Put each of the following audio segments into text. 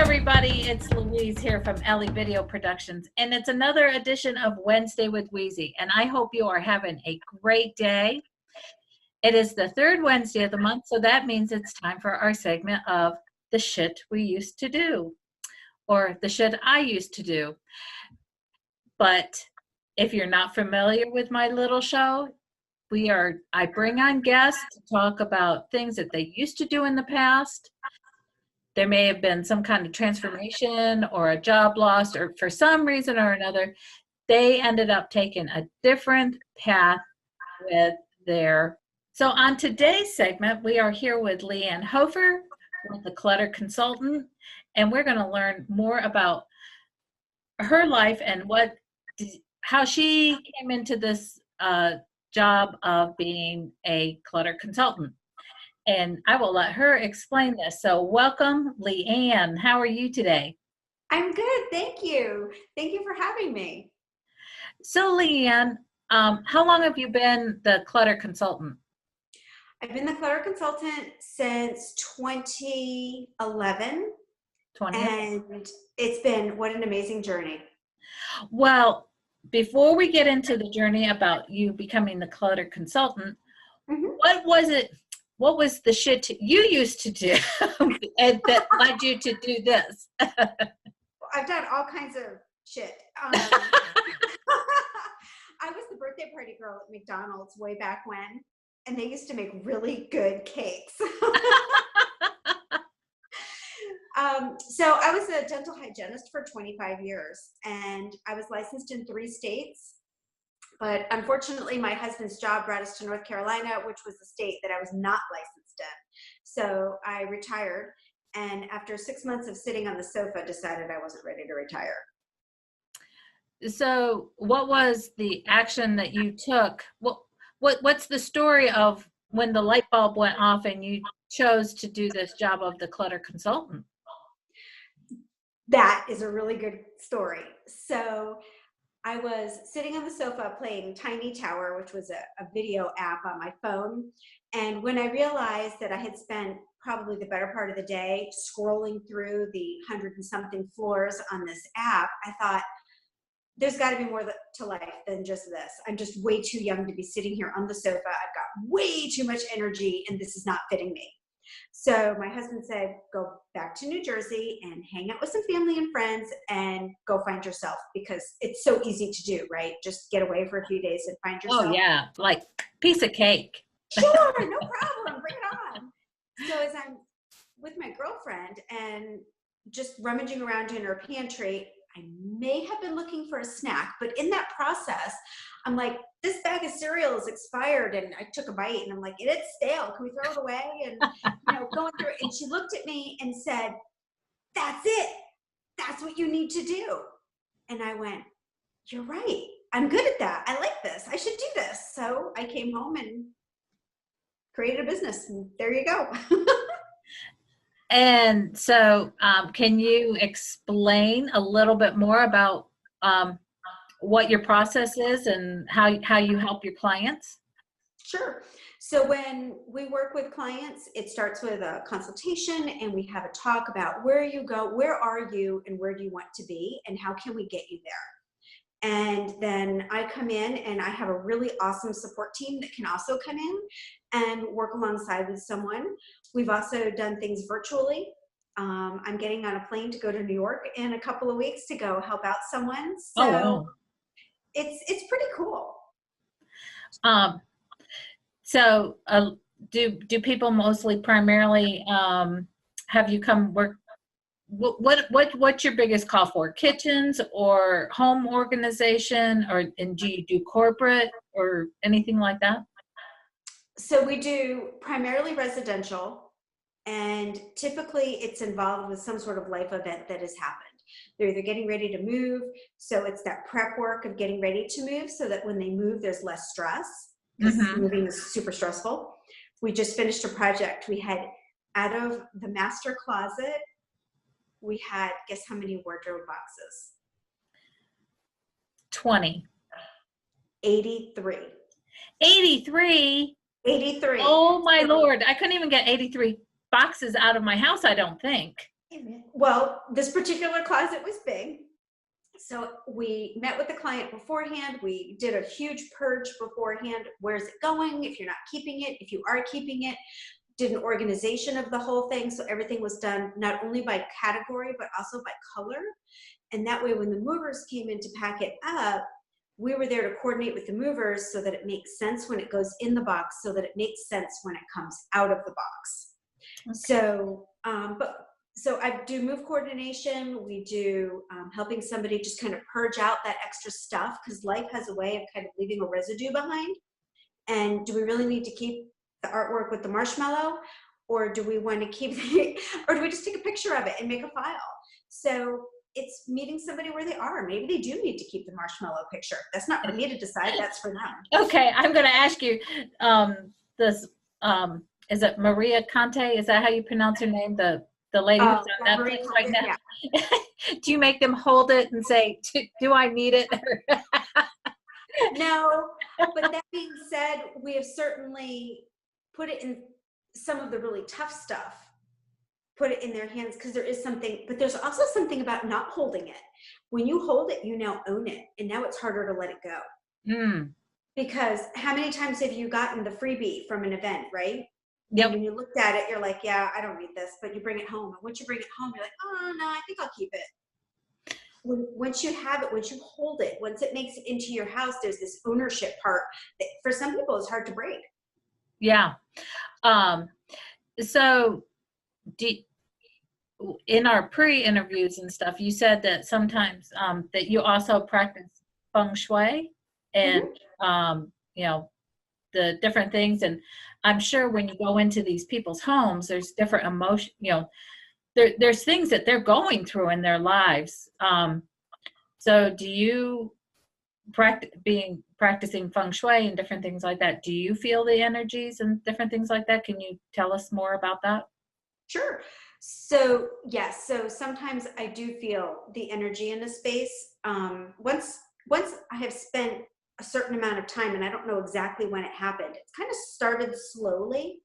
everybody, it's Louise here from Ellie Video Productions, and it's another edition of Wednesday with Wheezy, and I hope you are having a great day. It is the third Wednesday of the month, so that means it's time for our segment of the shit we used to do, or the shit I used to do. But if you're not familiar with my little show, I bring on guests to talk about things that they used to do in the past. There may have been some kind of transformation or a job loss, or for some reason or another, they ended up taking a different path with their. So on today's segment, we are here with Lianne Hofer with the Clutter Consultant, and we're going to learn more about her life and how she came into this job of being a clutter consultant. And I will let her explain this. So welcome, Lianne. How are you today? I'm good, thank you. Thank you for having me. So Lianne, how long have you been the clutter consultant? I've been the clutter consultant since 2011. And it's been, what an amazing journey. Well, before we get into the journey about you becoming the clutter consultant, what was the shit you used to do and that led you to do this? I've done all kinds of shit. I was the birthday party girl at McDonald's way back when, and they used to make really good cakes. So I was a dental hygienist for 25 years, and I was licensed in 3 states. But unfortunately, my husband's job brought us to North Carolina, which was the state that I was not licensed in. So I retired, and after 6 months of sitting on the sofa, decided I wasn't ready to retire. So what was the action that you took? What's the story of when the light bulb went off and you chose to do this job of the clutter consultant? That is a really good story. So I was sitting on the sofa playing Tiny Tower, which was a video app on my phone. And when I realized that I had spent probably the better part of the day scrolling through the 100 and something floors on this app, I thought, there's got to be more to life than just this. I'm just way too young to be sitting here on the sofa. I've got way too much energy, and this is not fitting me. So my husband said, go back to New Jersey and hang out with some family and friends and go find yourself, because it's so easy to do, right? Just get away for a few days and find yourself. Oh yeah, like piece of cake. Sure, no problem, bring it on. So as I'm with my girlfriend and just rummaging around in her pantry, I may have been looking for a snack, but in that process, I'm like, this bag of cereal is expired, and I took a bite, and I'm like, it's stale. Can we throw it away? And going through it, and she looked at me and said, "That's it. That's what you need to do." And I went, "You're right. I'm good at that. I like this. I should do this." So I came home and created a business, and there you go. And so, can you explain a little bit more about what your process is and how you help your clients? Sure. So when we work with clients, it starts with a consultation, and we have a talk about where you go, where are you, and where do you want to be, and how can we get you there? And then I come in, and I have a really awesome support team that can also come in and work alongside with someone. We've also done things virtually. I'm getting on a plane to go to New York in a couple of weeks to go help out someone. So wow. It's pretty cool. So do people mostly primarily have you come work? What's your biggest call for? Kitchens or home organization, and do you do corporate or anything like that? So we do primarily residential, and typically it's involved with some sort of life event that has happened. They're either getting ready to move, so it's that prep work of getting ready to move so that when they move, there's less stress, because moving is super stressful. We just finished a project. We had, out of the master closet, we had, guess how many wardrobe boxes? 20. 83. 83? 83. Oh my Lord, I couldn't even get 83 boxes out of my house, I don't think. Well, this particular closet was big. So we met with the client beforehand. We did a huge purge beforehand. Where's it going? If you're not keeping it, if you are keeping it, did an organization of the whole thing. So everything was done not only by category, but also by color. And that way, when the movers came in to pack it up, we were there to coordinate with the movers so that it makes sense when it goes in the box, so that it makes sense when it comes out of the box. Okay. So I do move coordination. We do helping somebody just kind of purge out that extra stuff, because life has a way of kind of leaving a residue behind. And do we really need to keep the artwork with the marshmallow, or do we want to keep or do we just take a picture of it and make a file? So it's meeting somebody where they are. Maybe they do need to keep the marshmallow picture. That's not for me to decide. That's for them. Okay, I'm going to ask you this. Is it Maria Conte? Is that how you pronounce her name? The lady who's on Netflix right now. Yeah. Do you make them hold it and say, "Do I need it?" No, but that being said, we have certainly put it in some of the really tough stuff, put it in their hands, because there is something, but there's also something about not holding it. When you hold it, you now own it, and now it's harder to let it go. Because how many times have you gotten the freebie from an event, right? Yep. And when you looked at it, you're like, yeah, I don't need this, but you bring it home. And once you bring it home, you're like, oh no, I think I'll keep it. Once you have it, once you hold it, once it makes it into your house, there's this ownership part that for some people is hard to break. Yeah. So in our pre-interviews and stuff, you said that sometimes that you also practice feng shui and you know, the different things. And I'm sure when you go into these people's homes, there's different emotion, you know, there's things that they're going through in their lives. So do you practicing feng shui and different things like that, do you feel the energies and different things like that? Can you tell us more about that? Sure. So yes, so sometimes I do feel the energy in a space. Once I have spent a certain amount of time, and I don't know exactly when it happened, it's kind of started slowly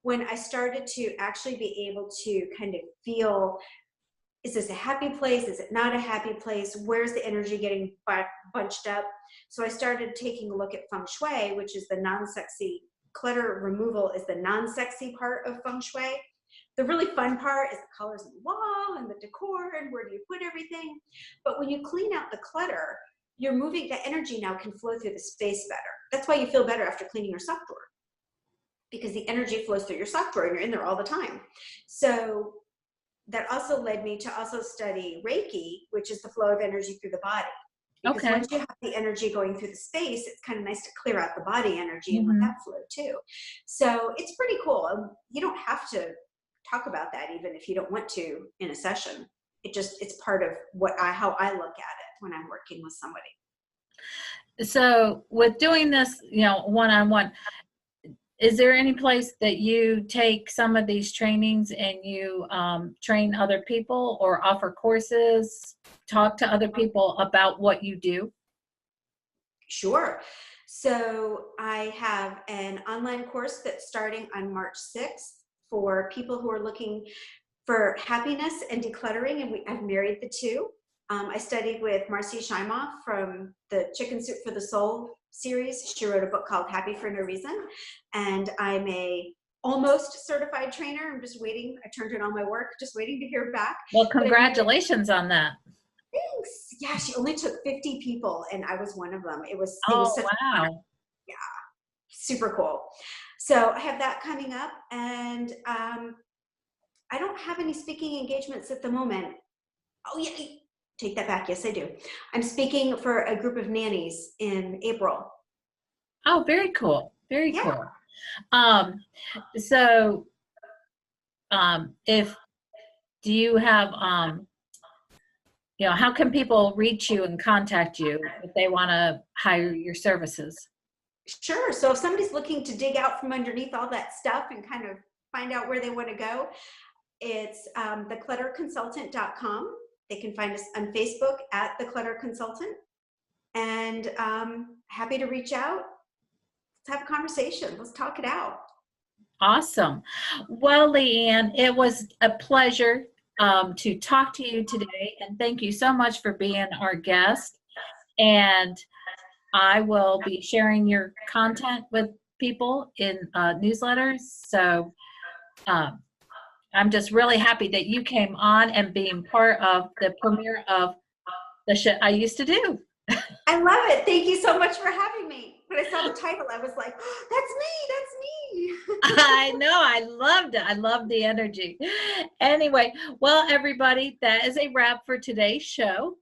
when I started to actually be able to kind of feel, is this a happy place? Is it not a happy place? Where's the energy getting bunched up? So I started taking a look at feng shui, which is the non-sexy, clutter removal is the non-sexy part of feng shui. The really fun part is the colors on the wall and the decor and where do you put everything. But when you clean out the clutter, you're moving, the energy now can flow through the space better. That's why you feel better after cleaning your sock drawer, because the energy flows through your sock drawer and you're in there all the time. So that also led me to also study Reiki, which is the flow of energy through the body. Because once you have the energy going through the space, it's kind of nice to clear out the body energy and let that flow too. So it's pretty cool. You don't have to talk about that even if you don't want to in a session. It's part of how I look at it when I'm working with somebody. So with doing this, you know, one-on-one, is there any place that you take some of these trainings and you train other people or offer courses, talk to other people about what you do? Sure. So I have an online course that's starting on March 6th for people who are looking for happiness and decluttering, and I've married the two. I studied with Marcy Shimoff from the Chicken Soup for the Soul series. She wrote a book called Happy for No Reason, and I'm a almost certified trainer. I'm just waiting. I turned in all my work, just waiting to hear back. Well, congratulations on that. Thanks. Yeah, she only took 50 people, and I was one of them. It was such wow. Yeah, super cool. So I have that coming up, and I don't have any speaking engagements at the moment. Oh yeah, take that back. Yes, I do. I'm speaking for a group of nannies in April. Oh, very cool. Very cool. Do you have, you know, how can people reach you and contact you if they want to hire your services? Sure. So if somebody's looking to dig out from underneath all that stuff and kind of find out where they want to go, it's theclutterconsultant.com. They can find us on Facebook at The Clutter Consultant. And happy to reach out. Let's have a conversation. Let's talk it out. Awesome. Well, Lianne, it was a pleasure to talk to you today. And thank you so much for being our guest. And I will be sharing your content with people in newsletters. So um, I'm just really happy that you came on and being part of the premiere of the show I used to do. I love it. Thank you so much for having me. When I saw the title, I was like, oh, that's me. I know. I loved it. I loved the energy. Anyway, well, everybody, that is a wrap for today's show.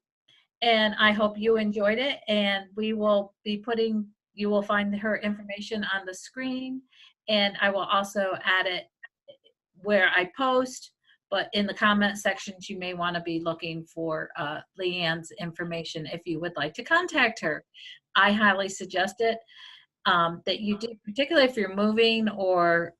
And I hope you enjoyed it. And we will be putting, you will find her information on the screen. And I will also add it where I post. But in the comment sections, you may want to be looking for Lianne's information if you would like to contact her. I highly suggest it. That you do, particularly if you're moving or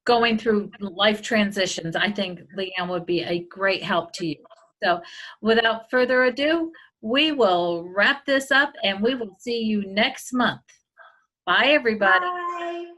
going through life transitions. I think Lianne would be a great help to you. So without further ado, we will wrap this up and we will see you next month. Bye, everybody. Bye.